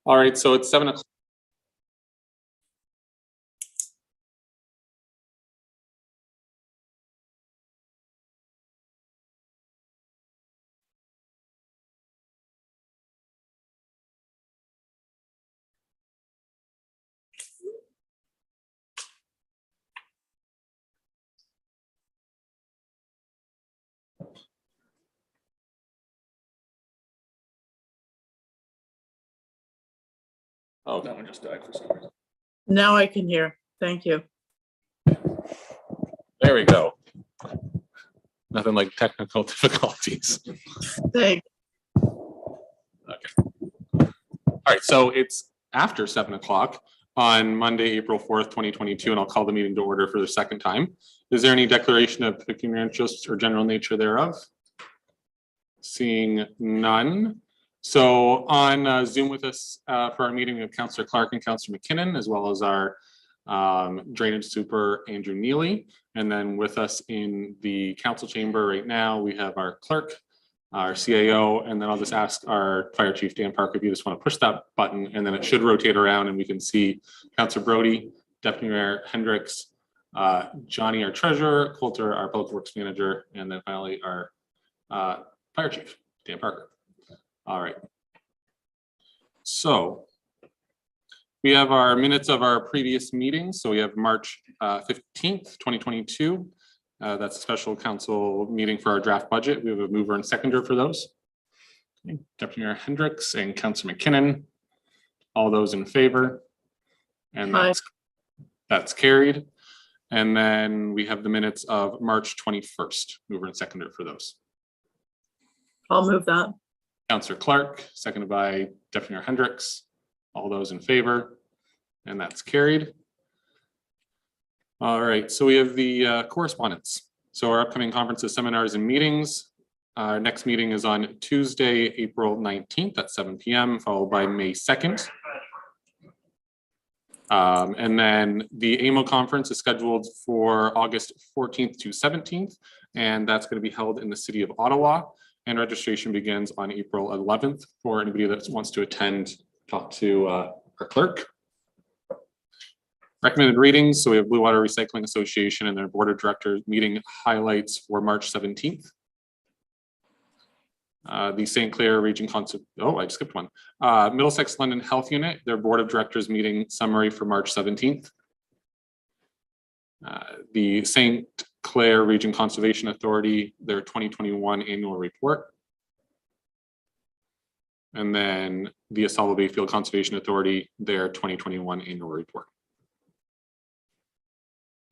All right, so it's 7 o'clock. Oh, that one just died for some reason. Now I can hear. Thank you. There we go. Nothing like technical difficulties. Thanks. Okay. All right, so it's after 7 o'clock on Monday, April 4th, 2022, and I'll call the meeting to order for the second time. Is there any declaration of pecuniary interest or general nature thereof? Seeing none. So on Zoom with us for our meeting, we have Councillor Clark and Councillor McKinnon, as well as our drainage super Andrew Neely. And then with us in the council chamber right now, we have our clerk, our CAO, and then I'll just ask our fire chief, Dan Parker, if you just want to push that button, and then it should rotate around and we can see Councillor Brody, Deputy Mayor Hendricks, Johnny, our treasurer, Coulter, our public works manager, and then finally our fire chief, Dan Parker. All right. So we have our minutes of our previous meetings. So we have March 15th, 2022. That's a special council meeting for our draft budget. We have a mover and seconder for those. Okay. Deputy Mayor Hendricks and Councillor McKinnon. All those in favor? And that's carried. And then we have the minutes of March 21st, mover and seconder for those. I'll move that. Councillor Clark, seconded by Deputy Mayor Hendricks. All those in favor, and that's carried. All right, so we have the correspondence. So our upcoming conferences, seminars, and meetings. Our next meeting is on Tuesday, April 19th at 7 p.m., followed by May 2nd. And then the AMO conference is scheduled for August 14th to 17th, and that's going to be held in the city of Ottawa. And registration begins on April 11th for anybody that wants to attend. Talk to our clerk. Recommended readings. So we have Blue Water Recycling Association and their board of directors meeting highlights for March 17th. The St. Clair Region I skipped one. Middlesex London Health Unit, their board of directors meeting summary for March 17th. The St. Clair Region Conservation Authority, their 2021 annual report. And then the Asala Bayfield Conservation Authority, their 2021 annual report.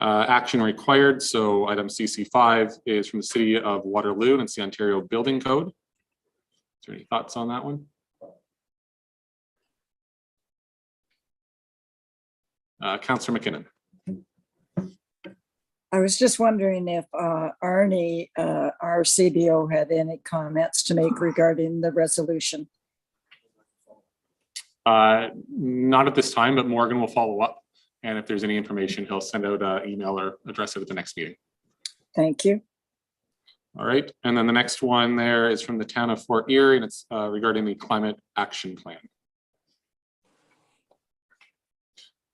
Action required. So item CC5 is from the City of Waterloo and it's the Ontario Building Code. Is there any thoughts on that one? Councillor McKinnon. I was just wondering if Arnie, our CBO, had any comments to make regarding the resolution. Not at this time, but Morgan will follow up. And if there's any information, he'll send out an email or address it at the next meeting. Thank you. All right. And then the next one there is from the town of Fort Erie, and it's regarding the climate action plan.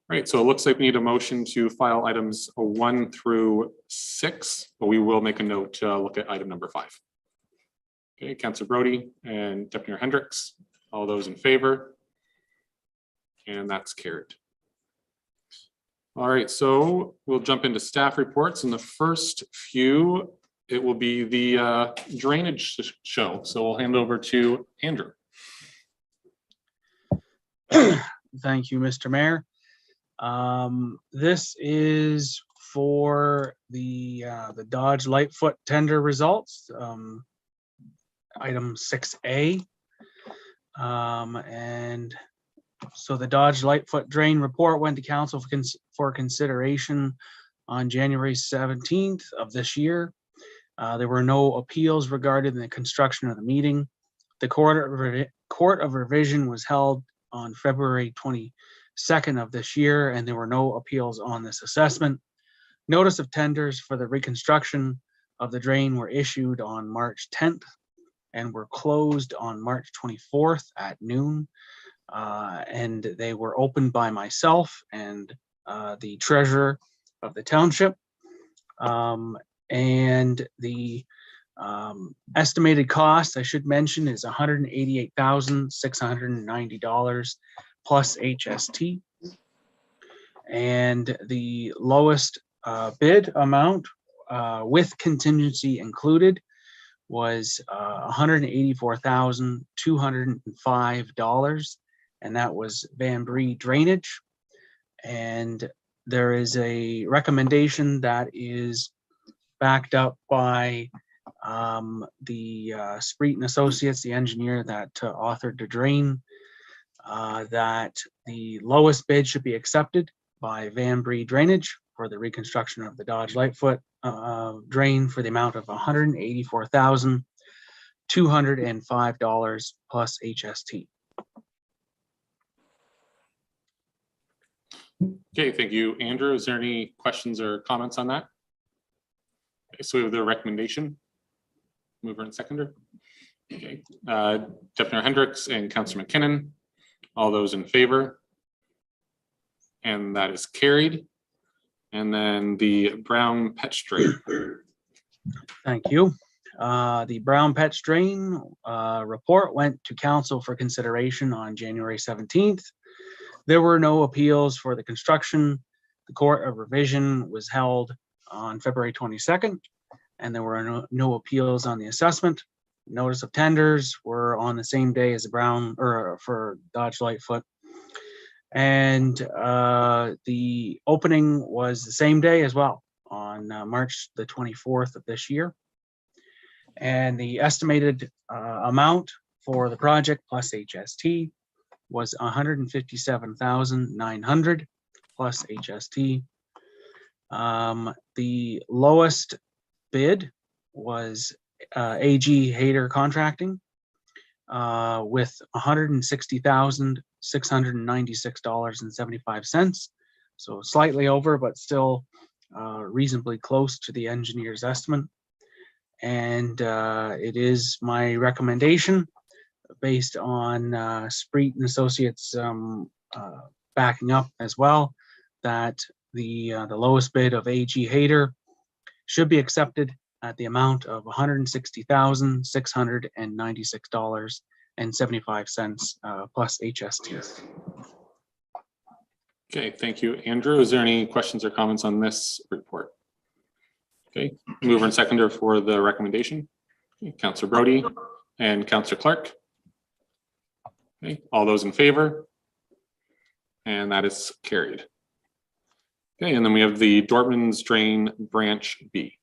Right, so it looks like we need a motion to file items 1 through 6, but we will make a note to look at item number 5. Okay, Councillor Brody and Deputy Mayor Hendricks, all those in favor? And that's carried. All right, so we'll jump into staff reports. And the first few, it will be the drainage show. So we'll hand over to Andrew. Thank you, Mr. Mayor. This is for the Dodge Lightfoot tender results, item 6A. And so the Dodge Lightfoot drain report went to council for consideration on January 17th of this year. There were no appeals regarding the construction of the meeting. The Court of Revision was held on February 22nd of this year, and there were no appeals on this assessment. Notice of tenders for the reconstruction of the drain were issued on March 10th and were closed on March 24th at noon. and they were opened by myself and the treasurer of the township. And the estimated cost, I should mention, is $188,690 plus HST. And the lowest bid amount with contingency included was $184,205, and that was Van Bree Drainage. And there is a recommendation that is backed up by the Spreet and Associates, the engineer that authored the drain, that the lowest bid should be accepted by Van Bree Drainage for the reconstruction of the Dodge Lightfoot drain for the amount of $184,205 plus HST. Okay, thank you, Andrew. Is there any questions or comments on that? Okay, so we have the recommendation. Mover and seconder. Okay, Deputy Hendricks and Councillor McKinnon. All those in favor? And that is carried. And then the Brown Petch Drain. Thank you. The Brown Petch Drain report went to council for consideration on January 17th. There were no appeals for the construction. The Court of Revision was held on February 22nd, and there were no appeals on the assessment. Notice of tenders were on the same day as the Brown, or for Dodge Lightfoot. And the opening was the same day as well, on March the 24th of this year. And the estimated amount for the project plus HST was $157,900 plus HST. The lowest bid was AG Hayter Contracting with $160,696.75. So slightly over, but still reasonably close to the engineer's estimate. And it is my recommendation, based on Spreet and Associates backing up as well, that the lowest bid of AG Hayter should be accepted at the amount of $160,696.75 plus HST. Okay, thank you, Andrew. Is there any questions or comments on this report? Okay, mover and seconder for the recommendation. Okay, Councillor Brody and Councillor Clark. Okay, all those in favor? And that is carried. Okay, and then we have the Dortmund's Drain Branch B.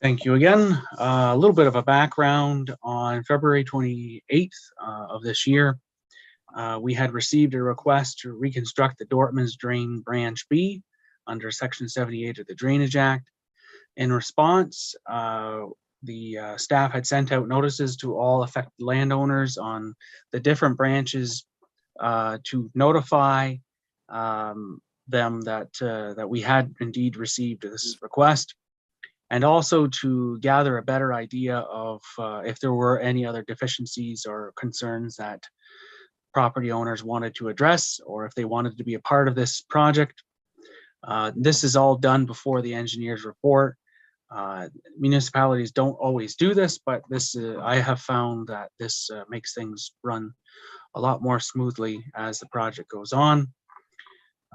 Thank you again. A little bit of a background. On February 28th of this year, we had received a request to reconstruct the Dortmund's Drain Branch B under Section 78 of the Drainage Act. In response, the staff had sent out notices to all affected landowners on the different branches to notify them that we had indeed received this request, and also to gather a better idea of if there were any other deficiencies or concerns that property owners wanted to address, or if they wanted to be a part of this project. This is all done before the engineer's report. Municipalities don't always do this, but this I have found that this makes things run a lot more smoothly as the project goes on.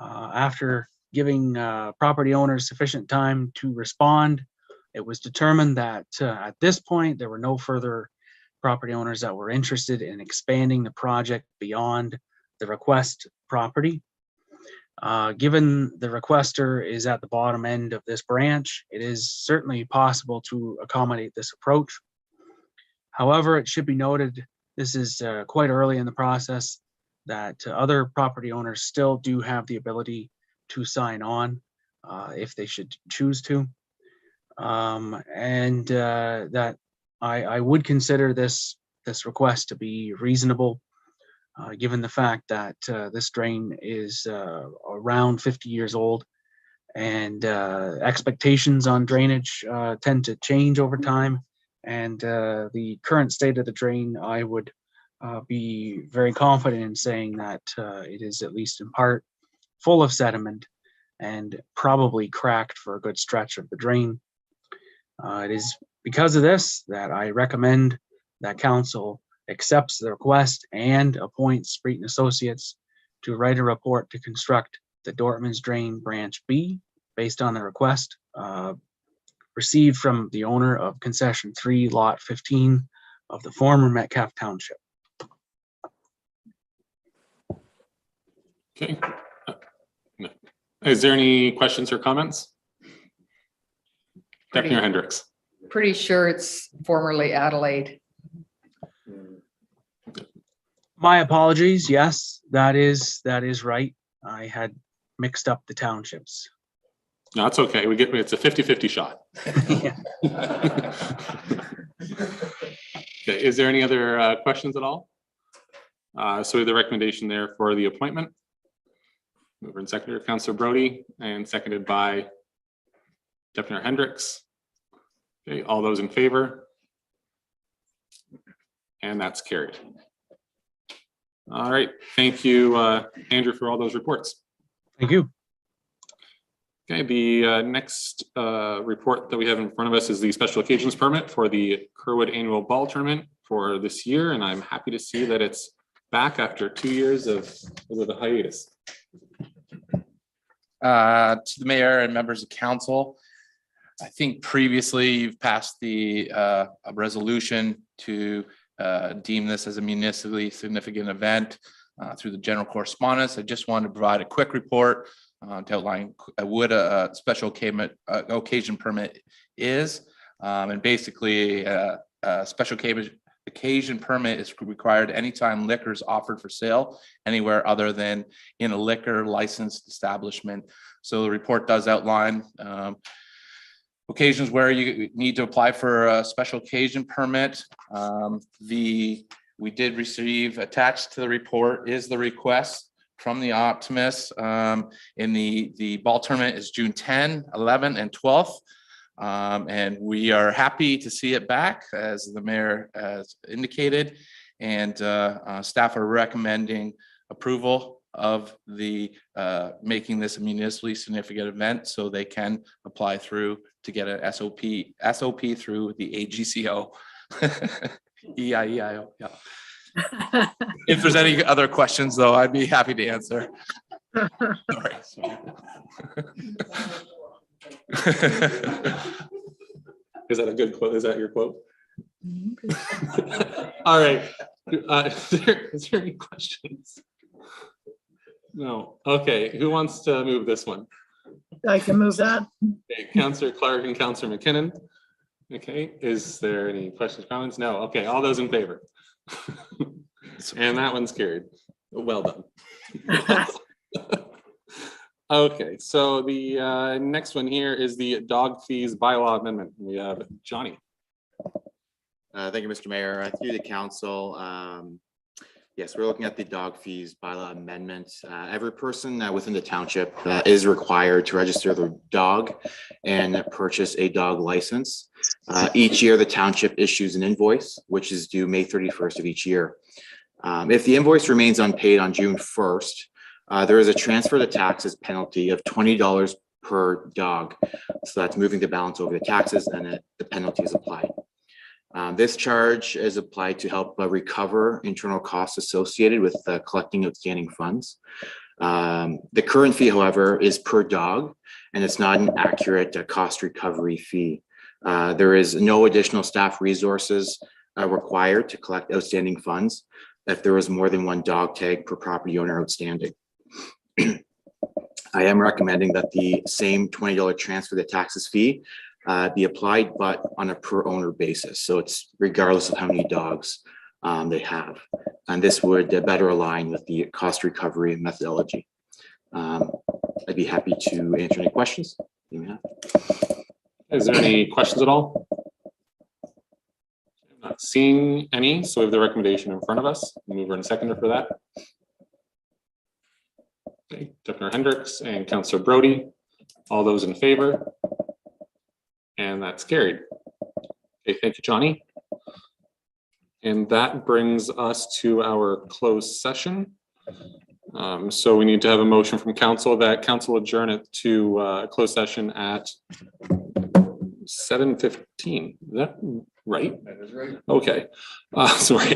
After giving property owners sufficient time to respond, it was determined that at this point there were no further property owners that were interested in expanding the project beyond the request property. Given the requester is at the bottom end of this branch, it is certainly possible to accommodate this approach. However, it should be noted, this is quite early in the process, that other property owners still do have the ability to sign on if they should choose to. And that I would consider this request to be reasonable, given the fact that this drain is around 50 years old, and expectations on drainage tend to change over time. And the current state of the drain, I would be very confident in saying that it is at least in part full of sediment and probably cracked for a good stretch of the drain. It is because of this that I recommend that council accepts the request and appoints Sprete and Associates to write a report to construct the Dortmund's Drain Branch B based on the request received from the owner of Concession 3, Lot 15 of the former Metcalfe Township. Okay. No. Is there any questions or comments? Deputy Mayor Hendricks. Pretty sure it's formerly Adelaide. My apologies. Yes, that is right. I had mixed up the townships. No, it's okay. It's a 50-50 shot. Yeah. Okay, is there any other questions at all? So we have the recommendation there for the appointment. Mover and seconder, Councillor Brody, and seconded by Deputy Mayor Hendricks. Okay, all those in favor? And that's carried. All right, thank you, Andrew, for all those reports. Thank you. Okay, the next report that we have in front of us is the special occasions permit for the Kerwood Annual Ball Tournament for this year, and I'm happy to see that it's back after 2 years of a hiatus. To the mayor and members of council, I think previously you've passed the a resolution to deem this as a municipally significant event through the general correspondence. I just wanted to provide a quick report to outline what a special occasion permit is. And basically a special occasion permit is required anytime liquor is offered for sale anywhere other than in a liquor licensed establishment. So the report does outline occasions where you need to apply for a special occasion permit. We did receive attached to the report is the request from the Optimist. In the ball tournament is June 10, 11, and 12th. And we are happy to see it back, as the mayor has indicated, and staff are recommending approval of the making this a municipally significant event so they can apply through to get an SOP through the AGCO. EIEIO, yeah. If there's any other questions, though, I'd be happy to answer. Sorry. Is that a good quote? Is that your quote? All right. Is there any questions? No. Okay. Who wants to move this one? I can move that. Okay. Councillor Clark and Councillor McKinnon. Okay. Is there any questions, comments? No. Okay. All those in favor? And that one's carried. Well done. Okay. So the next one here is the dog fees bylaw amendment. We have Johnny. Thank you, Mr. Mayor. Through the council, yes, we're looking at the dog fees bylaw amendment. Every person within the township is required to register their dog and purchase a dog license. Each year, the township issues an invoice, which is due May 31st of each year. If the invoice remains unpaid on June 1st, there is a transfer to taxes penalty of $20 per dog. So that's moving the balance over the taxes, and the penalty is applied. This charge is applied to help recover internal costs associated with collecting outstanding funds. The current fee, however, is per dog, and it's not an accurate cost recovery fee. There is no additional staff resources required to collect outstanding funds if there is more than one dog tag per property owner outstanding. I am recommending that the same $20 transfer to taxes fee be applied, but on a per owner basis. So it's regardless of how many dogs they have. And this would better align with the cost recovery methodology. I'd be happy to answer any questions you may have. Is there any questions at all? I'm not seeing any, so we have the recommendation in front of us. Mover and seconder for that. Okay, Deputy Mayor Hendricks and Councillor Brody. All those in favor? And that's carried. Okay, thank you, Johnny. And that brings us to our closed session. So we need to have a motion from council that council adjourn it to closed session at 7:15. Is that right? That is right. Okay, sorry.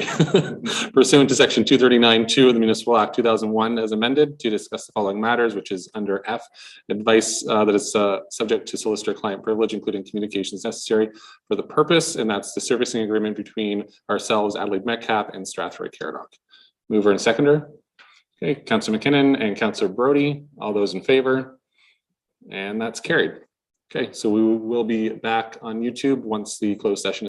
Pursuant to section 239(2) of the Municipal Act 2001 as amended to discuss the following matters, which is under F, advice that is subject to solicitor client privilege, including communications necessary for the purpose, and that's the servicing agreement between ourselves, Adelaide Metcalfe, and Strathroy Caradoc. Mover and seconder. Okay, Councillor McKinnon and Councillor Brody, all those in favor? And that's carried. Okay, so we will be back on YouTube once the closed session